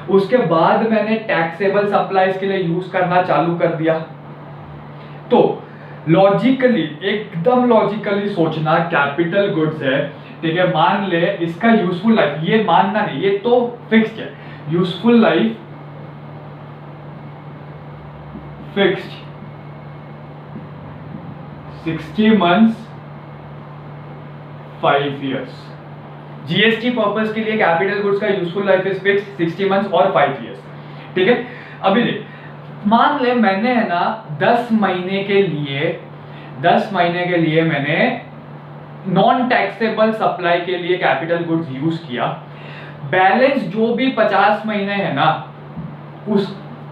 उसके बाद मैंने टैक्सेबल सप्लाईज के लिए यूज करना चालू कर दिया। तो लॉजिकली, एकदम लॉजिकली सोचना, कैपिटल गुड्स है, ठीक है, मान ले इसका यूजफुल लाइफ, ये मानना नहीं, ये तो फिक्स्ड है, useful life fixed 60 months 5 years। GST purpose के लिए कैपिटल गुड्स का useful life is fix 60 months और 5 years। ठीक है, अभी देख, मान ले मैंने है ना 10 महीने के लिए मैंने नॉन टैक्सेबल सप्लाई के लिए कैपिटल गुड्स यूज किया, बैलेंस जो भी 50 महीने है ना,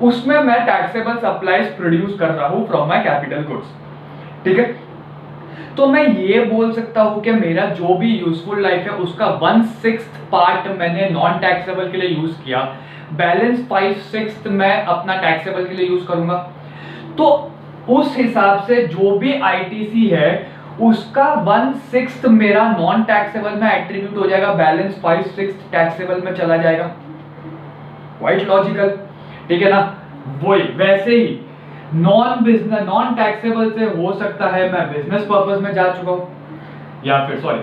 उसमें मैं टैक्सेबल सप्लाईज प्रोड्यूस कर रहा हूं फ्रॉम माय कैपिटल गुड्स। ठीक है, तो मैं ये बोल सकता हूं कि मेरा जो भी यूजफुल लाइफ है उसका 1/6 पार्ट मैंने नॉन टैक्सेबल के लिए यूज किया, बैलेंस 5/6 मैं अपना टैक्सेबल के लिए यूज करूंगा। तो उस हिसाब से जो भी आईटीसी है उसका 1/6 मेरा नॉन टैक्सेबल में एट्रीब्यूट हो जाएगा, बैलेंस 5/6 टैक्सेबल में चला जाएगा। क्वाइट लॉजिकल, ठीक है ना। वही वैसे ही नॉन टैक्सेबल से हो सकता है मैं बिजनेस पर्पस में जा चुका हूं, या फिर सॉरी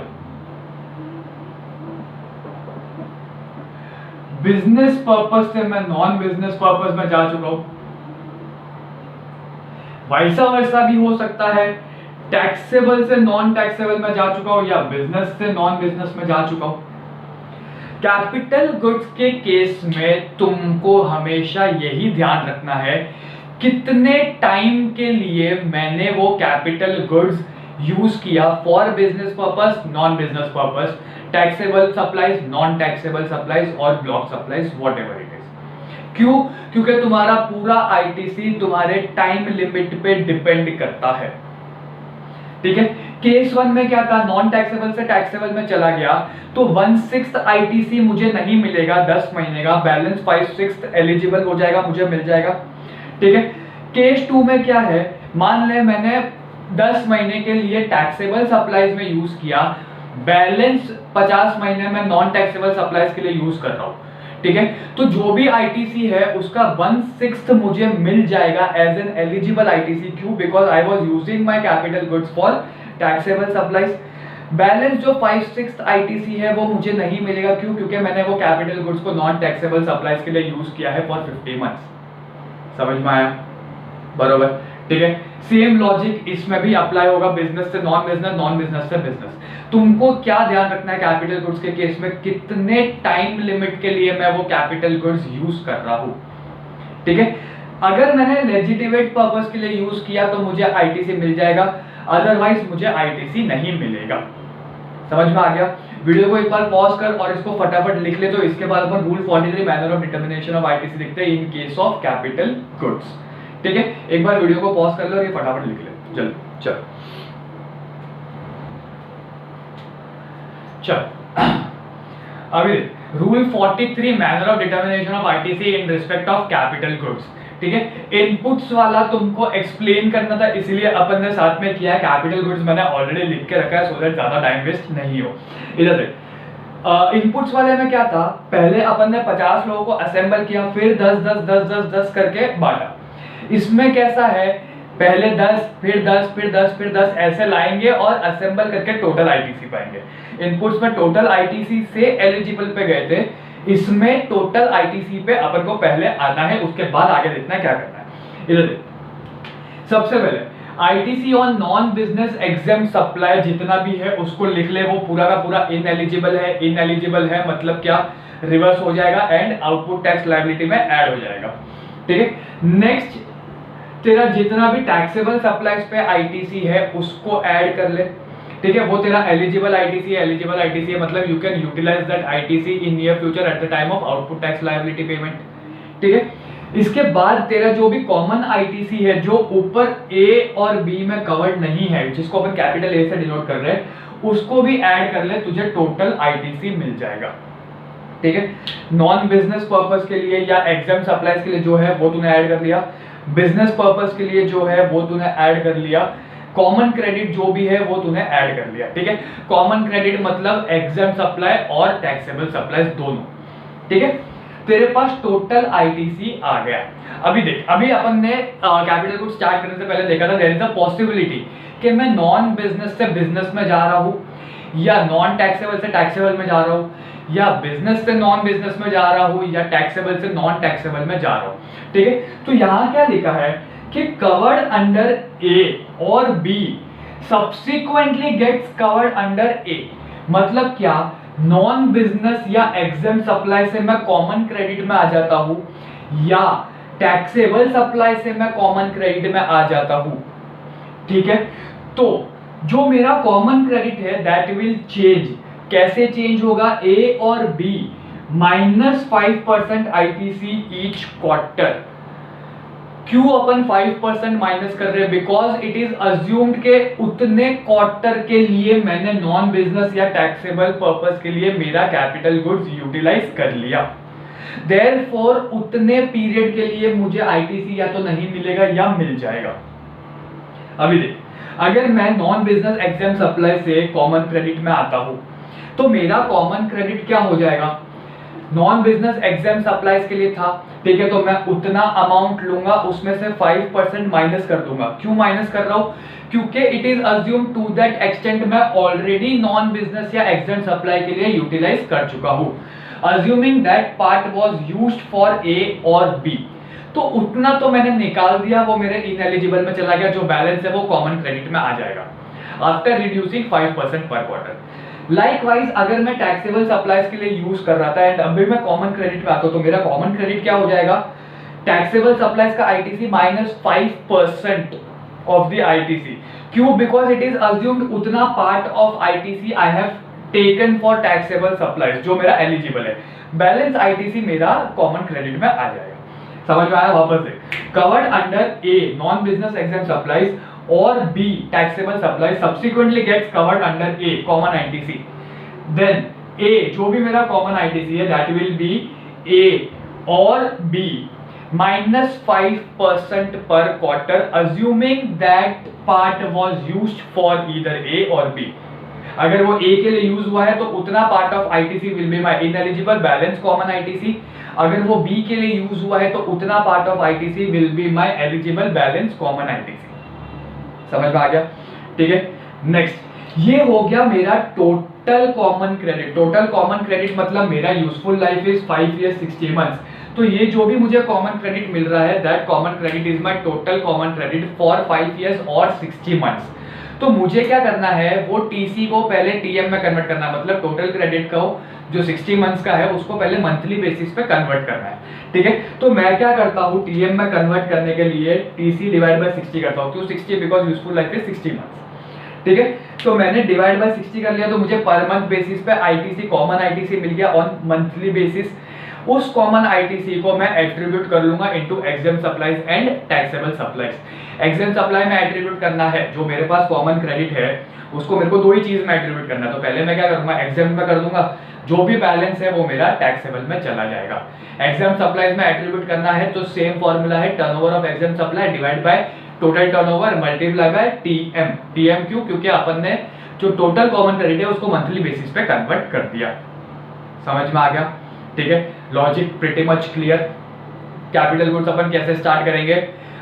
बिजनेस पर्पस से मैं नॉन बिजनेस पर्पस में जा चुका हूं। वैसा वर्सा भी हो सकता है, टैक्सेबल से नॉन टैक्सेबल में जा चुका हूं या बिजनेस से नॉन बिजनेस में जा चुका हूं। कैपिटल गुड्स के केस में तुमको हमेशा यही ध्यान रखना है कितने टाइम के लिए मैंने वो कैपिटल गुड्स यूज किया for business purpose, non business purpose, taxable supplies, non taxable supplies और block supplies, whatever it is. क्यों? क्योंकि तुम्हारा पूरा आईटीसी तुम्हारे टाइम लिमिट पे डिपेंड करता है, ठीक है। केस 1 में क्या था, नॉन टैक्सेबल से टैक्सेबल में चला गया तो 1/6 आईटीसी मुझे नहीं मिलेगा 10 महीने का, बैलेंस 5/6 एलिजिबल हो जाएगा, मुझे मिल जाएगा, ठीक है। केस 2 में क्या है, मान ले मैंने 10 महीने के लिए टैक्सेबल सप्लाईज में यूज किया, बैलेंस 50 महीने में नॉन टैक्सेबल सप्लाईज के लिए यूज कर रहा हूं, ठीक है। तो जो भी आईटीसी है उसका 1/6 मुझे मिल जाएगा एज एन एलिजिबल आईटीसी। क्यों? Because I was using my capital goods for taxable supplies. Balance जो 5/6 आईटीसी है वो मुझे नहीं मिलेगा। क्यों? क्योंकि मैंने वो कैपिटल गुड्स को नॉन टैक्सेबल सप्लाईज के लिए यूज किया है फॉर 50 मंथ्स। समझ में आया? बरोबर, ठीक है। सेम लॉजिक इसमें भी अप्लाई होगा, बिजनेस से नॉन बिजनेस, नॉन बिजनेस से बिजनेस। तुमको क्या ध्यान रखना है कैपिटल गुड्स के केस में, कितने टाइम लिमिट के लिए मैं वो कैपिटल गुड्स यूज कर रहा हूं, ठीक है। अगर मैंने लेजिटिमेट पर्पस के लिए यूज किया तो मुझे आईटीसी मिल जाएगा, अदरवाइज मुझे आईटीसी नहीं मिलेगा। समझ में आ गया? वीडियो को एक बार पॉज कर और इसको फटाफट लिख ले, तो इसके बाद अपन rule 43 manner of determination of ITC देखते हैं in case of capital goods, ठीक है। एक बार वीडियो को पॉज कर लो और ये फटाफट लिख ले। चल अभी rule 43 manner of determination of ITC in respect of capital goods, ठीक है। इनपुट्स वाला तुमको एक्सप्लेन करना था, इसलिए अपन ने साथ में किया है। कैपिटल गुड्स मैंने ऑलरेडी लिख के रखा है सो दैट ज्यादा टाइम वेस्ट नहीं हो। इधर देख, इनपुट्स वाले में क्या था, पहले अपन ने 50 लोगों को असेंबल किया, फिर 10 करके बांटा। इसमें कैसा है, पहले 10 फिर 10 फिर 10 फिर 10 ऐसे लाएंगे और असेंबल करके टोटल आईटीसी पाएंगे। इनपुट्स में टोटल आईटीसी से एलिजिबल पे गए थे, इसमें टोटल आईटीसी पे अपन को पहले आना है, उसके बाद आगे देखना है क्या करना है। इधर देख, सबसे पहले ITC on non business exempt supply जितना भी है उसको लिख ले, वो पूरा का पूरा इनएलिजिबल है। इनएलिजिबल है मतलब क्या, रिवर्स हो जाएगा एंड आउटपुट टैक्स लायबिलिटी में ऐड हो जाएगा, ठीक है। नेक्स्ट, तेरा जितना भी टैक्सेबल सप्लाईज पे आईटीसी है उसको ऐड कर ले, ठीक है। वो तेरा एलिजिबल आईटीसी है। एलिजिबल आईटीसी है मतलब you can utilise that ITC in near future at the time of output tax liability payment, ठीक है। इसके बाद तेरा जो भी कॉमन आईटीसी है जो ऊपर ए और बी में कवर्ड नहीं है, जिसको अपन कैपिटल ए से डिनोट कर रहे हैं, उसको भी ऐड कर ले, तुझे टोटल आईटीसी मिल जाएगा, ठीक है। नॉन बिजनेस पर्पस के लिए या एग्जाम सप्लाईज के लिए जो है वो तूने ऐड कर लिया, बिजनेस पर्पस के लिए जो है वो तूने ऐड कर लिया, कॉमन क्रेडिट जो भी है वो तूने ऐड कर लिया, ठीक है। कॉमन क्रेडिट मतलब एग्जाम सप्लाई और टैक्सेबल सप्लाईज दोनों, ठीक है। तेरे पास टोटल आईटीसी आ गया। अभी देख, अभी अपन ने कैपिटल गुड्स स्टार्ट करने से पहले देखा था देयर इज अ पॉसिबिलिटी कि मैं नॉन बिजनेस से बिजनेस में जा रहा हूं, या नॉन टैक्सेबल से टैक्सेबल में जा रहा हूं, या बिजनेस से नॉन बिजनेस में जा रहा हूं, या टैक्सेबल से नॉन टैक्सेबल में जा रहा हूं, ठीक है। तो यहां क्या लिखा है कि कवर्ड अंडर ए और B subsequently gets covered under A. मतलब क्या, नॉन बिजनेस या एग्जाम सप्लाई से मैं कॉमन क्रेडिट में आ जाता हूं, या टैक्सेबल सप्लाई से मैं कॉमन क्रेडिट में आ जाता हूं, ठीक है। तो जो मेरा कॉमन क्रेडिट है दैट विल चेंज। कैसे चेंज होगा, ए और बी -5% आईटीसी ईच क्वार्टर। क्यों अपन 5% माइनस कर रहे हैं? बिकॉज इट इज अज्यूम्ड के उतने क्वार्टर के लिए मैंने नॉन बिजनेस या टैक्सेबल पर्पस के लिए मेरा कैपिटल गुड्स यूटिलाइज कर लिया। देयरफॉर उतने पीरियड के लिए मुझे आईटीसी या तो नहीं मिलेगा या मिल जाएगा। अभी देख, अगर मैं नॉन बिजनेस एग्जाम सप्लाई से कॉमन क्रेडिट में आता हूं तो मेरा कॉमन क्रेडिट क्या हो जाएगा? नॉन बिजनेस एग्जाम सप्लाईज के लिए था, ठीक है, तो मैं उतना अमाउंट लूंगा, उसमें से 5% माइनस कर दूंगा। क्यों माइनस कर रहा हूं? क्योंकि it is assume to that extent मैं ऑलरेडी नॉन बिजनेस या एग्जाम सप्लाई के लिए यूटिलाइज कर चुका हूं। Assuming that part was used for a और बी, तो उतना तो मैंने निकाल दिया, वो मेरे इनएलिजिबल में चला गया, जो बैलेंस है वो कॉमन क्रेडिट में आ जाएगा आफ्टर रिड्यूसिंग 5% पर क्वार्टर। लाइकवाइज अगर मैं टैक्सेबल सप्लाईज के लिए यूज कर रहा था एंड अभी मैं कॉमन क्रेडिट में आता हूं तो मेरा कॉमन क्रेडिट क्या हो जाएगा? टैक्सेबल सप्लाईज का आईटीसी -5% ऑफ द आईटीसी। क्यों? बिकॉज इट इज अज्यूम्ड उतना part of ITC I have taken for taxable supplies जो मेरा एलिजिबल है। बैलेंस आईटीसी मेरा कॉमन क्रेडिट में आ जाएगा। समझ में आया? वापस से, covered under a non business exam supplies और B taxable supply subsequently gets covered under A common ITC, then A जो भी मेरा common ITC है that will be A और B -5% per quarter assuming that part was used for either A or B। अगर वो A के लिए यूज हुआ है तो उतना part of ITC will be my ineligible balance common ITC। अगर वो B के लिए यूज हुआ है तो उतना part of ITC will be my eligible balance common ITC। समझ में आ गया? ठीक है, नेक्स्ट, ये हो गया मेरा total common credit. Total common credit मतलब मेरा useful life is 5 years 60 months। तो ये जो भी मुझे कॉमन क्रेडिट मिल रहा है that common credit is my total common credit for 5 years और 60 months। तो मुझे क्या करना है? वो टीसी को पहले टीएम में कन्वर्ट करना है, मतलब टोटल क्रेडिट को जो 60 मंथ्स का है उसको पहले मंथली बेसिस पे कन्वर्ट करना है। ठीक है, तो मैं क्या करता हूँ टीएम में कन्वर्ट करने के लिए टीसी डिवाइड बाय 60 करता हूँ। क्यों 60? Because useful life is 60 months. ठीक है, तो मैंने डिवाइड बाय 60 कर लिया तो मुझे पर मंथ बेसिस पे आईटीसी कॉमन आईटीसी मिल गया ऑन मंथली बेसिस। उस कॉमन आईटीसी को मैं एट्रीब्यूट कर लूंगा into exam supplies and taxable supplies. Exempt supply में एट्रीब्यूट करना है, जो मेरे पास कॉमन क्रेडिट है उसको मेरे को दो ही चीज में एट्रीब्यूट करना है। तो पहले मैं क्या करूंगा? एग्जाम में कर दूंगा, जो भी बैलेंस है वो मेरा टैक्सेबल में चला जाएगा। एग्जाम सप्लाईज में एट्रीब्यूट करना है तो सेम फॉर्मूला है, turnover of exam supply divide by total turnover multiply bye TM. TM क्यों? क्योंकि अपन ने जो टोटल कॉमन क्रेडिट है उसको मंथली बेसिस पे कन्वर्ट कर दिया। समझ में आ गया? ठीक है, logic pretty much clear. Capital goods अपन कैसे स्टार्ट करेंगे?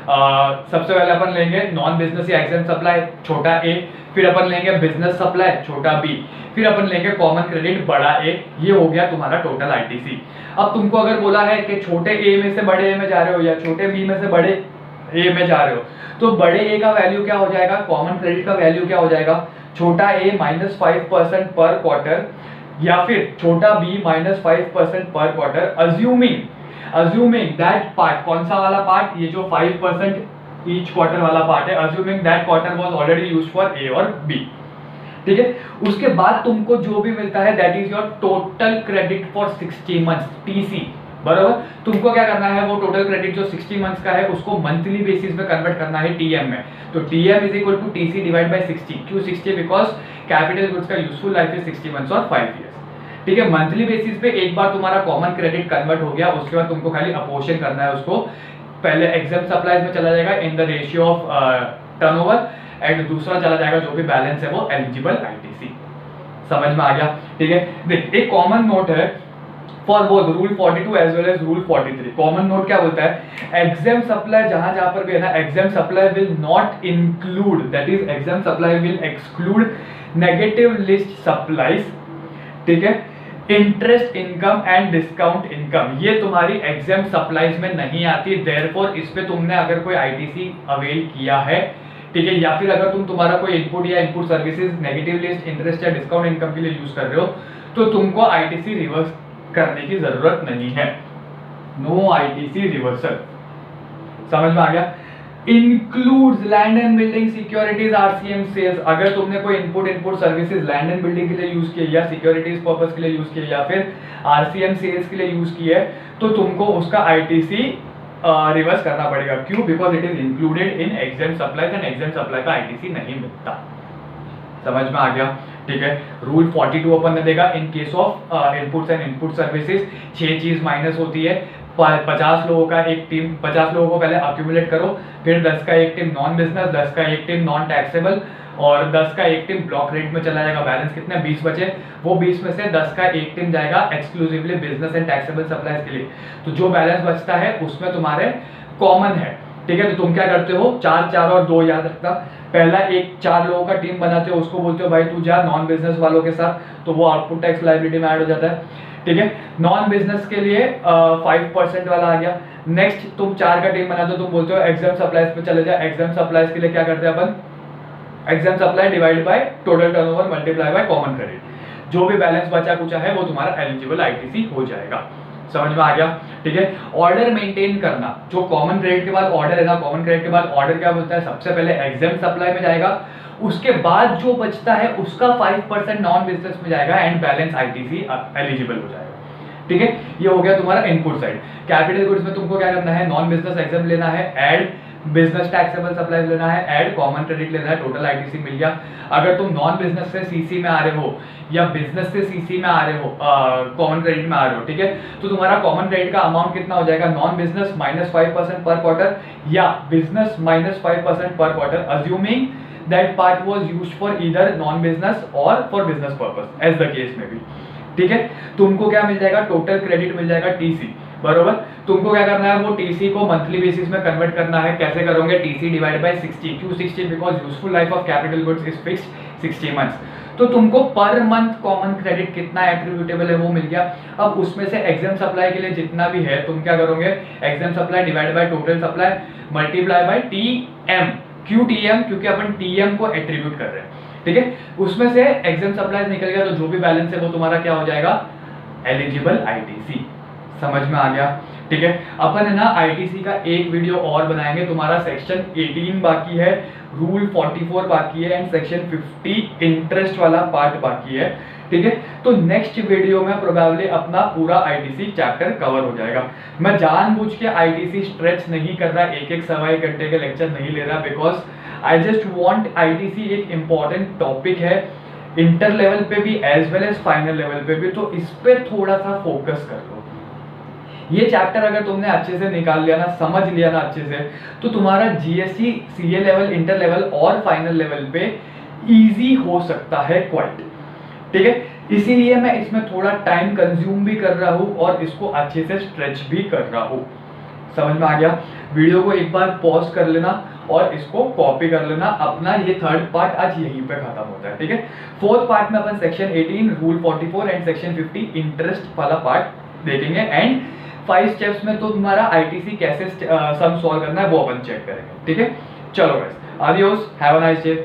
सबसे पहले अपन लेंगे नॉन बिजनेस या एग्जाम सप्लाई छोटा ए, फिर अपन लेंगे बिजनेस सप्लाई छोटा बी, फिर अपन लेंगे कॉमन क्रेडिट बड़ा ए। ये हो गया तुम्हारा टोटल आईटीसी। अब तुमको अगर बोला है कि छोटे ए में से बड़े ए में जा रहे हो या छोटे बी में से बड़े ए में जा रहे हो, तो बड़े ए का वैल्यू क्या हो जाएगा? कॉमन क्रेडिट का वैल्यू क्या हो जाएगा? छोटा ए -5% पर क्वार्टर या फिर छोटा बी -5% पर क्वार्टर, अज्यूमिंग दैट पार्ट। कौन सा वाला पार्ट? ये जो 5% ईच क्वार्टर वाला पार्ट है, assuming that quarter was already used for a और बी। ठीक है, उसके बाद तुमको जो भी मिलता है that is your total credit for 60 months TC. बराबर, तुमको क्या करना है? वो टोटल क्रेडिट जो 60 मंथ्स का है उसको मंथली बेसिस पे कन्वर्ट करना है टीएम में। तो TM is equal to TC divide by 60। क्यों 60? बिकॉज कैपिटल गुड्स का यूजफुल लाइफ इज 60 मंथ्स और 5 years। ठीक है, मंथली बेसिस पे एक बार तुम्हारा कॉमन क्रेडिट कन्वर्ट हो गया, उसके बाद तुमको खाली अपोर्शन करना है उसको। पहले एग्जाम सप्लाईज में चला जाएगा in the ratio of turnover and दूसरा चला जाएगा जो भी बैलेंस है वो एलिजिबल आईटीसी। समझ में आ गया? ठीक है, देख एक कॉमन नोट है for both rule 42 as well as rule 43। Common note क्या बोलता है? एग्जाम सप्लाई जहां जहां पर भी है ना, exempt supply will not include, that is exempt supply will exclude negative list supplies. ठीक है, interest income and discount income ये तुम्हारी एग्जाम सप्लाईज में नहीं आती। देयरफॉर इस पे तुमने अगर कोई आईटीसी अवेल किया है, ठीक है, या फिर अगर तुम्हारा कोई इनपुट या input services negative list interest या डिस्काउंट इनकम के लिए यूज कर रहे हो तो तुमको आईटीसी रिवर्स करने की जरूरत नहीं है। No ITC reversal. समझ में आ गया? Includes land and building securities RCM sales. अगर तुमने कोई input services land and building के लिए यूज किया या सिक्योरिटीज पर्पस के लिए यूज किया या फिर आरसीएम सेल्स के लिए यूज किया है तो तुमको उसका आईटीसी रिवर्स करना पड़ेगा। क्यों? Because it is included in exam supplies and exempt supply का आईटीसी नहीं मिलता। समझ में आ गया? ठीक है। रूल 42 अपन ने देखा, इन case of inputs and input services 6 चीज माइनस होती है। 50 लोगों का एक टीम, 50 लोगों को पहले अक्यूमुलेट करो, फिर 10 का एक टीम नॉन बिजनेस, 10 का एक टीम नॉन टैक्सेबल और 10 का एक टीम ब्लॉक रेट में चला जाएगा। बैलेंस कितने? 20 बचे। वो 20 में से 10 का एक टीम जाएगा exclusively business and taxable supplies के लिए। तो जो बैलेंस बचता है उसमें तुम्हारे कॉमन है। ठीक है। तो तुम क्या करते हो? 4 4 और 2 याद रखना। पहला एक 4 लोगों का टीम बनाते हो, उसको बोलते हो भाई तू जा नॉन बिजनेस वालों के साथ, तो वो आउटपुट टैक्स लायबिलिटी में ऐड हो जाता है। ठीक है। नॉन बिजनेस के लिए 5% वाला आ गया। नेक्स्ट तुम 4 का टीम बनाते हो, तुम बोलते हो एग्जाम सप्लाईज पे चले जाए। एग्जाम सप्लाईज के लिए क्या करते हैं अपन? Exempt supply divide by total turnover multiply by common credit. जो भी बैलेंस बचा कुछ है वो तुम्हारा एलिजिबल आईटीसी हो जाएगा। समझ में आ गया? ठीक है। ऑर्डर मेंटेन करना, जो कॉमन क्रेडिट के बाद ऑर्डर है ना, कॉमन क्रेडिट के बाद ऑर्डर क्या बोलता है? सबसे पहले एग्जाम सप्लाई में जाएगा, उसके बाद जो बचता है उसका 5% नॉन बिजनेस में जाएगा एंड बैलेंस आईटीसी एलिजिबल हो जाएगा। ठीक है। ये हो गया तुम्हारा इनपुट साइड। कैपिटल गुड्स में तुमको क्या करना है? नॉन बिजनेस एग्जाम लेना है, ऐड बिजनेस टैक्सेबल सप्लाईज लेना है, ऐड कॉमन क्रेडिट लेना है, टोटल आईटीसी मिल गया। अगर तुम नॉन बिजनेस से सीसी में आ रहे हो या बिजनेस से सीसी में आ रहे हो, कॉमन क्रेडिट में आ रहे हो, ठीक है, तो तुम्हारा कॉमन क्रेडिट का अमाउंट कितना हो जाएगा? नॉन बिजनेस -5% पर क्वार्टर या बिजनेस -5% पर quarter, assuming that part was used for either non business और for business purpose as the case में भी। ठीक है। तुमको क्या मिल जाएगा? टोटल क्रेडिट मिल जाएगा टीसी, बरोबर। तुमको क्या करना है? वो टीसी को मंथली बेसिस में कन्वर्ट करना है। कैसे करोगे? TC divide by 60। क्यों 60? Because useful life of capital goods is fixed 60 months. तो तुमको पर मंथ कॉमन क्रेडिट कितना एट्रीब्यूटेबल है वो मिल गया। अब उसमें से एग्जाम सप्लाई के लिए जितना भी है तुम क्या करोगे? Exam supply divide by total supply multiply by TM. क्यों टीएम? क्योंकि अपन टीएम को एट्रीब्यूट कर रहे हैं। ठीक है। उसमें से एग्जाम सप्लाईज निकल गया, तो जो भी बैलेंस है वो तुम्हारा क्या हो जाएगा? Eligible ITC. समझ में आ गया? ठीक है। अपन है ना आईटीसी का एक वीडियो और बनाएंगे। तुम्हारा सेक्शन 18 बाकी है, रूल 44 बाकी है एंड सेक्शन 50 इंटरेस्ट वाला पार्ट बाकी है। ठीक है। तो नेक्स्ट वीडियो में प्रोबेबली अपना पूरा आईटीसी चैप्टर कवर हो जाएगा। मैं जानबूझ के आईटीसी स्ट्रेच नहीं कर रहा, एक सवा एक घंटे के लेक्चर नहीं ले रहा, because I just want, ITC एक इंपॉर्टेंट टॉपिक है इंटर लेवल पे भी as well as final level पे भी, तो इस पे थोड़ा सा फोकस कर लो। ये चैप्टर अगर तुमने अच्छे से निकाल लिया ना, समझ लिया ना अच्छे से, तो तुम्हारा GST CA level, inter level और फाइनल लेवल पे इजी हो सकता है क्वाइट। ठीक है। इसीलिए मैं इसमें थोड़ा टाइम कंज्यूम भी कर रहा हूँ और इसको अच्छे से स्ट्रेच भी कर रहा हूँ। समझ में आ गया? वीडियो को एक बार पॉज कर लेना और इसको कॉपी कर लेना। अपना ये थर्ड पार्ट आज यहीं पे खत्म होता है। ठीक है। फोर्थ पार्ट में अपन section 18 rule 44 and section 50 interest वाला पार्ट देखेंगे एंड 5 स्टेप्स में तो तुम्हारा आईटीसी कैसे सम सॉल्व करना है वो अपन चेक करेंगे। ठीक है। चलो guys, adios, have a nice day.